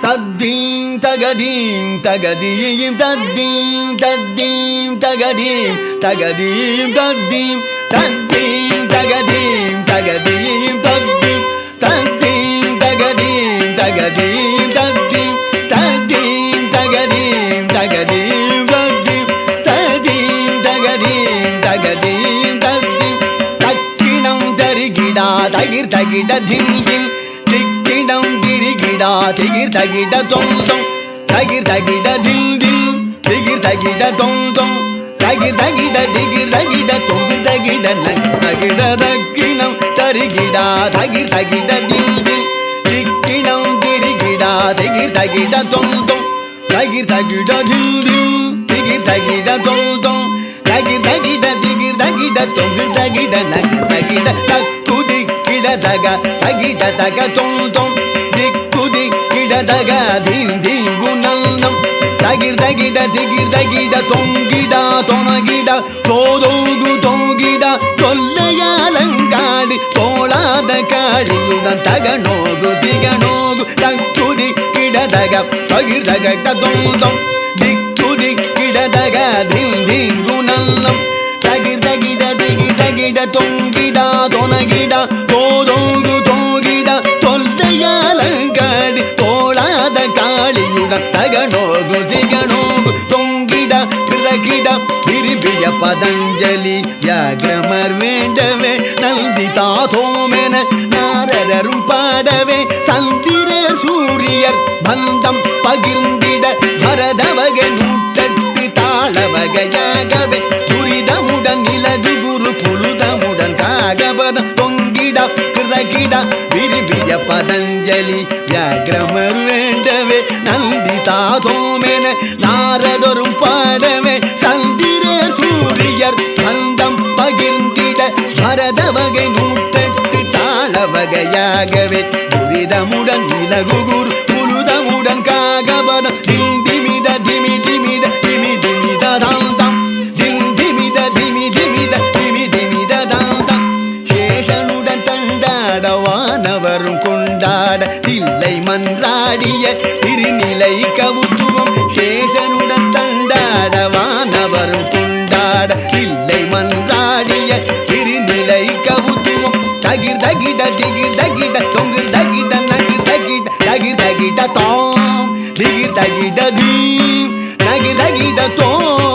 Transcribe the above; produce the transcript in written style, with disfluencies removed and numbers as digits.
தத்தீம் தகதீம் தகதீம் தத்தீம் தத்தீம் தகதீம் தகதீம் தத்தீம் தத்தீம் தகதீம் தகதீம் தத்தீம் தத்தீம் தகதீம் தகதீம் தத்தீம் தத்தீம் தகதீம் தகதீம் தத்தீம் தத்தீம் தகதீம் தகதீம் தத்தீம் தக்கிணம் தரிகிடா தகிர் தகிட திங்கில் திக்கிடம் திரிகிடா திகிர் தகிட தொந்தம் தகிர் தகிட தில் தில் திகிர் தகிட தொந்தம் தகிர் தகிட திகிர் தகிட தொகிர் தகிட தகிட தக்கிணம் தரிகிடா தகிர் தகிட தில் தில் திக்கிடம் திரிகிடா திகிர் தகிட தொந்தம் தகிர் தகிட தில் தில் திகிர் தகிட தொந்தம் தகிர் தகிட திகிர் தகிட தொகிர் தகிட தகிட தக்குதி கிடதக தகிட தக தொந்தம் திக்குதி கிடதக தீம் தீங்குணம் தகிர் தகிட திகிர் தகிட தொங்கிட தொணகிட தோதோகு தோகிட தொல்லையாலங்காடி தோளாத காளியுடன் தகனோகு திகனோகு தக்குதி கிடதக தகிர் தகட தொந்தம் திக்குதி கிடதக தீம் தீங்குணம் தகிர் தகிட திகிர் தகிட தொங்கிட தொணகிட தோதோகு தோகிட தொல்லையாலங்காடி தோளாத காளியுடன் தகனோகு திகனோகு தொங்கிட கிடகிட விரும்பிய பதஞ்சலி வியாகிரமர் வேண்டவே நந்தி தாதோமென நாரதரும் பாடவே சந்திரர் சூரியர் பந்தம் பகிர்ந்திட பரதவகை நூற்றட்டு தாளவகையாகவே துரிதமுடன் நிலது குரு புழுதமுடன் காகபதம் தொங்கிட கிடகிட விரும்பிய பதஞ்சலி வியாகிரமர் வேண்டவே நந்தி தாதோமென நாரதரும் பாடவே சந்திரர் சூரியர் பந்தம் பகிர்ந்திட பரதவகை நூற்றட்டு தாளவகையாகவே துரிதமுடன் இலகு குரு புழுதமுடன் காகபதம் திமித திமி திமித திமி திமித தாந்தம் திமித திமி திமித திமி திமித தாந்தம் சேஷனுடன் தண்டாட வானவரும் கொண்டாட தில்லை மன்றாடிய திருநிலை கவுத்துவம் சேஷனுடன் தண்டாட வானவரும் கொண்டாட தில்லை மன்றாடிய திருநிலை கவுத்துவம் தகிர் தகிட திகிர் தகிட தொங்கிர் தகிட நகிர் தகிட தகிர் தகிட தோம் திகிர் தகிட தீம் நகிர் தகிட தோம்